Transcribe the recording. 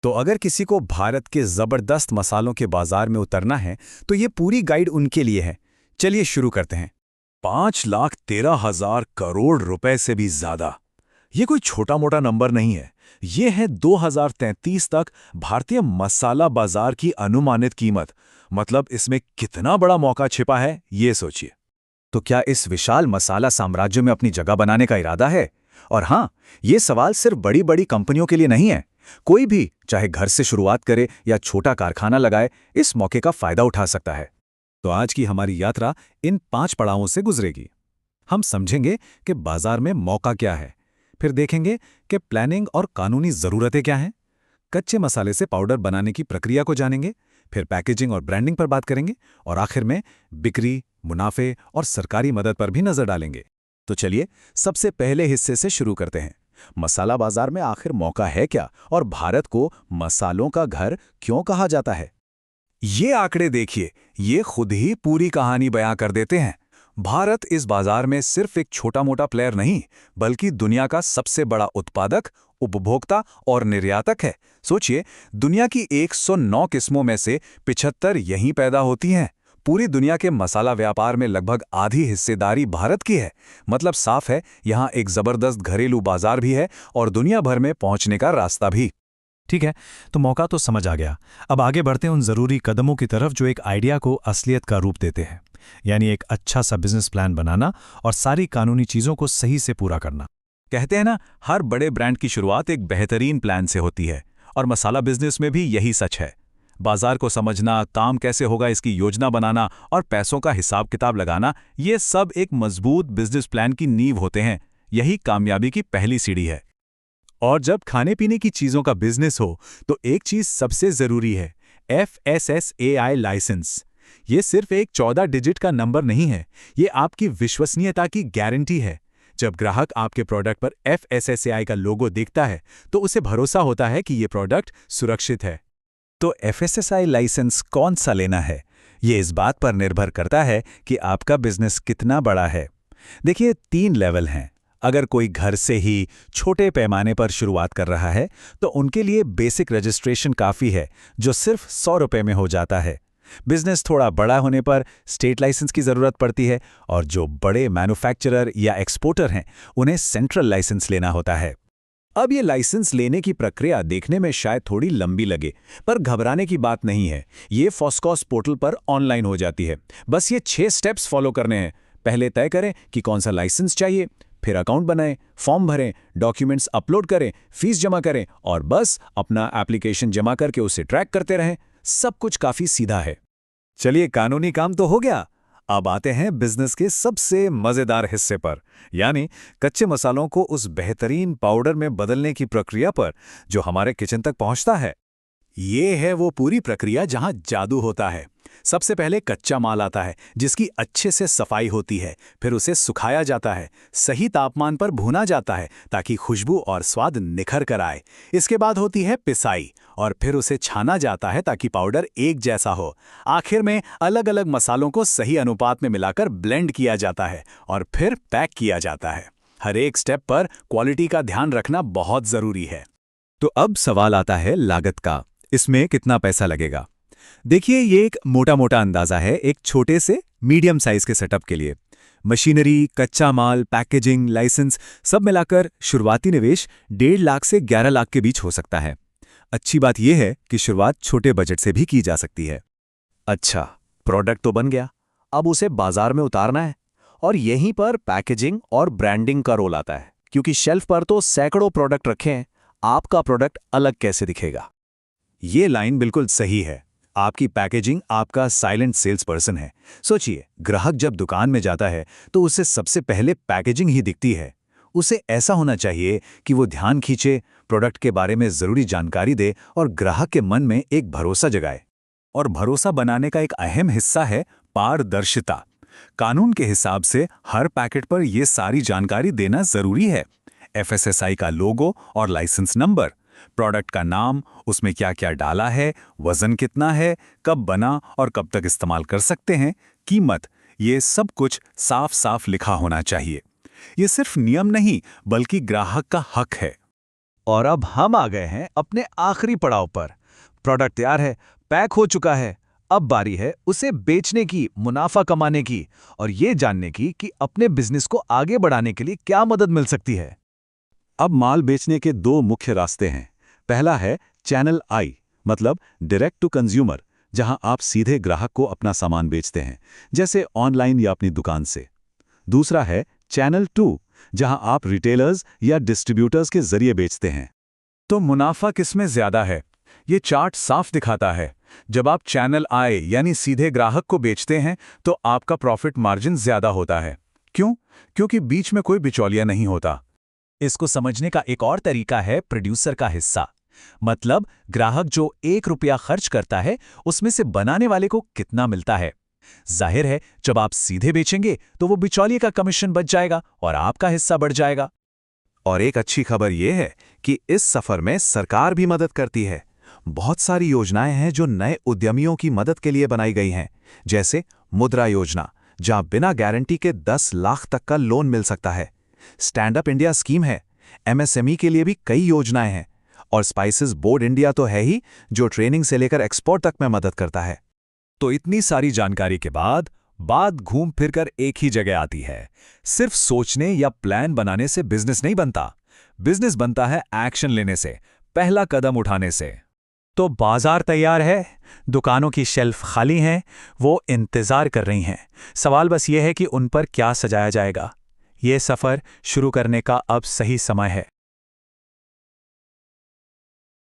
तो अगर किसी को भारत के जबरदस्त मसालों के बाजार में उतरना है तो ये पूरी गाइड उनके लिए है। चलिए शुरू करते हैं। 5,13,000 करोड़ रुपए से भी ज्यादा। ये कोई छोटा मोटा नंबर नहीं है। ये है 2033 तक भारतीय मसाला बाजार की अनुमानित कीमत। मतलब इसमें कितना बड़ा मौका छिपा है, ये सोचिए। तो क्या इस विशाल मसाला साम्राज्य में अपनी जगह बनाने का इरादा है? और हाँ, ये सवाल सिर्फ बड़ी बड़ी कंपनियों के लिए नहीं है। कोई भी, चाहे घर से शुरुआत करे या छोटा कारखाना लगाए, इस मौके का फायदा उठा सकता है। तो आज की हमारी यात्रा इन 5 पड़ावों से गुजरेगी। हम समझेंगे कि बाजार में मौका क्या है, फिर देखेंगे कि प्लानिंग और कानूनी ज़रूरतें क्या हैं, कच्चे मसाले से पाउडर बनाने की प्रक्रिया को जानेंगे, फिर पैकेजिंग और ब्रांडिंग पर बात करेंगे, और आखिर में बिक्री, मुनाफे और सरकारी मदद पर भी नजर डालेंगे। तो चलिए सबसे पहले हिस्से से शुरू करते हैं। मसाला बाजार में आखिर मौका है क्या, और भारत को मसालों का घर क्यों कहा जाता है? ये आंकड़े देखिए, ये खुद ही पूरी कहानी बयां कर देते हैं। भारत इस बाजार में सिर्फ एक छोटा मोटा प्लेयर नहीं, बल्कि दुनिया का सबसे बड़ा उत्पादक, उपभोक्ता और निर्यातक है। सोचिए, दुनिया की 109 किस्मों में से 75 यहीं पैदा होती हैं। पूरी दुनिया के मसाला व्यापार में लगभग आधी हिस्सेदारी भारत की है। मतलब साफ है, यहाँ एक जबरदस्त घरेलू बाजार भी है और दुनिया भर में पहुंचने का रास्ता भी। ठीक है, तो मौका तो समझ आ गया। अब आगे बढ़ते हैं उन ज़रूरी कदमों की तरफ जो एक आइडिया को असलियत का रूप देते हैं। यानी एक अच्छा सा बिजनेस प्लान बनाना और सारी कानूनी चीज़ों को सही से पूरा करना। कहते हैं ना, हर बड़े ब्रांड की शुरुआत एक बेहतरीन प्लान से होती है, और मसाला बिजनेस में भी यही सच है। बाजार को समझना, काम कैसे होगा इसकी योजना बनाना और पैसों का हिसाब किताब लगाना, ये सब एक मजबूत बिजनेस प्लान की नींव होते हैं। यही कामयाबी की पहली सीढ़ी है। और जब खाने पीने की चीज़ों का बिजनेस हो तो एक चीज़ सबसे ज़रूरी है, FSSAI लाइसेंस। ये सिर्फ एक 14 डिजिट का नंबर नहीं है, ये आपकी विश्वसनीयता की गारंटी है। जब ग्राहक आपके प्रोडक्ट पर FSSAI का लोगो देखता है तो उसे भरोसा होता है कि ये प्रोडक्ट सुरक्षित है। तो FSSAI लाइसेंस कौन सा लेना है, ये इस बात पर निर्भर करता है कि आपका बिजनेस कितना बड़ा है। देखिए, 3 लेवल हैं। अगर कोई घर से ही छोटे पैमाने पर शुरुआत कर रहा है तो उनके लिए बेसिक रजिस्ट्रेशन काफ़ी है, जो सिर्फ 100 रुपये में हो जाता है। बिजनेस थोड़ा बड़ा होने पर स्टेट लाइसेंस की ज़रूरत पड़ती है, और जो बड़े मैन्युफैक्चरर या एक्सपोर्टर हैं उन्हें सेंट्रल लाइसेंस लेना होता है। अब ये लाइसेंस लेने की प्रक्रिया देखने में शायद थोड़ी लंबी लगे, पर घबराने की बात नहीं है। ये फॉस्कॉस पोर्टल पर ऑनलाइन हो जाती है। बस ये 6 स्टेप्स फॉलो करने हैं। पहले तय करें कि कौन सा लाइसेंस चाहिए, फिर अकाउंट बनाएं, फॉर्म भरें, डॉक्यूमेंट्स अपलोड करें, फीस जमा करें, और बस अपना एप्लीकेशन जमा करके उसे ट्रैक करते रहें। सब कुछ काफ़ी सीधा है। चलिए, कानूनी काम तो हो गया। अब आते हैं बिजनेस के सबसे मज़ेदार हिस्से पर, यानी कच्चे मसालों को उस बेहतरीन पाउडर में बदलने की प्रक्रिया पर, जो हमारे किचन तक पहुंचता है। ये है वो पूरी प्रक्रिया जहां जादू होता है। सबसे पहले कच्चा माल आता है, जिसकी अच्छे से सफाई होती है। फिर उसे सुखाया जाता है, सही तापमान पर भुना जाता है ताकि खुशबू और स्वाद निखर कर आए। इसके बाद होती है पिसाई, और फिर उसे छाना जाता है ताकि पाउडर एक जैसा हो। आखिर में अलग अलग मसालों को सही अनुपात में मिलाकर ब्लेंड किया जाता है और फिर पैक किया जाता है। हर एक स्टेप पर क्वालिटी का ध्यान रखना बहुत ज़रूरी है। तो अब सवाल आता है लागत का। इसमें कितना पैसा लगेगा? देखिए, ये एक मोटा मोटा अंदाजा है एक छोटे से मीडियम साइज के सेटअप के लिए। मशीनरी, कच्चा माल, पैकेजिंग, लाइसेंस सब मिलाकर शुरुआती निवेश 1.5 लाख से 11 लाख के बीच हो सकता है। अच्छी बात यह है कि शुरुआत छोटे बजट से भी की जा सकती है। अच्छा, प्रोडक्ट तो बन गया, अब उसे बाजार में उतारना है, और यहीं पर पैकेजिंग और ब्रांडिंग का रोल आता है। क्योंकि शेल्फ पर तो सैकड़ों प्रोडक्ट रखे हैं, आपका प्रोडक्ट अलग कैसे दिखेगा? ये लाइन बिल्कुल सही है। आपकी पैकेजिंग आपका साइलेंट सेल्स पर्सन है। सोचिए, ग्राहक जब दुकान में जाता है तो उसे सबसे पहले पैकेजिंग ही दिखती है। उसे ऐसा होना चाहिए कि वो ध्यान खींचे, प्रोडक्ट के बारे में ज़रूरी जानकारी दे और ग्राहक के मन में एक भरोसा जगाए। और भरोसा बनाने का एक अहम हिस्सा है पारदर्शिता। कानून के हिसाब से हर पैकेट पर यह सारी जानकारी देना ज़रूरी है। FSSAI का लोगो और लाइसेंस नंबर, प्रोडक्ट का नाम, उसमें क्या क्या डाला है, वजन कितना है, कब बना और कब तक इस्तेमाल कर सकते हैं, कीमत, ये सब कुछ साफ साफ लिखा होना चाहिए। ये सिर्फ नियम नहीं, बल्कि ग्राहक का हक है। और अब हम आ गए हैं अपने आखिरी पड़ाव पर। प्रोडक्ट तैयार है, पैक हो चुका है। अब बारी है उसे बेचने की, मुनाफा कमाने की और ये जानने की कि अपने बिजनेस को आगे बढ़ाने के लिए क्या मदद मिल सकती है। अब माल बेचने के दो मुख्य रास्ते हैं। पहला है चैनल आई, मतलब डायरेक्ट टू कंज्यूमर, जहां आप सीधे ग्राहक को अपना सामान बेचते हैं, जैसे ऑनलाइन या अपनी दुकान से। दूसरा है चैनल टू, जहां आप रिटेलर्स या डिस्ट्रीब्यूटर्स के जरिए बेचते हैं। तो मुनाफा किसमें ज्यादा है? ये चार्ट साफ दिखाता है। जब आप चैनल आई यानी सीधे ग्राहक को बेचते हैं तो आपका प्रॉफिट मार्जिन ज्यादा होता है। क्यों? क्योंकि बीच में कोई बिचौलिया नहीं होता। इसको समझने का एक और तरीका है प्रोड्यूसर का हिस्सा। मतलब ग्राहक जो 1 रुपया खर्च करता है उसमें से बनाने वाले को कितना मिलता है। जाहिर है जब आप सीधे बेचेंगे तो वो बिचौलिए का कमीशन बच जाएगा और आपका हिस्सा बढ़ जाएगा। और एक अच्छी खबर यह है कि इस सफर में सरकार भी मदद करती है। बहुत सारी योजनाएं हैं जो नए उद्यमियों की मदद के लिए बनाई गई हैं, जैसे मुद्रा योजना, जहां बिना गारंटी के 10 लाख तक का लोन मिल सकता है। स्टैंड अप इंडिया स्कीम है। एमएसएमई के लिए भी कई योजनाएं हैं। और स्पाइसेस बोर्ड इंडिया तो है ही, जो ट्रेनिंग से लेकर एक्सपोर्ट तक में मदद करता है। तो इतनी सारी जानकारी के बाद बात घूम फिरकर एक ही जगह आती है। सिर्फ सोचने या प्लान बनाने से बिजनेस नहीं बनता। बिजनेस बनता है एक्शन लेने से, पहला कदम उठाने से। तो बाजार तैयार है, दुकानों की शेल्फ खाली हैं, वो इंतजार कर रही हैं। सवाल बस ये है कि उन पर क्या सजाया जाएगा। ये सफर शुरू करने का अब सही समय है।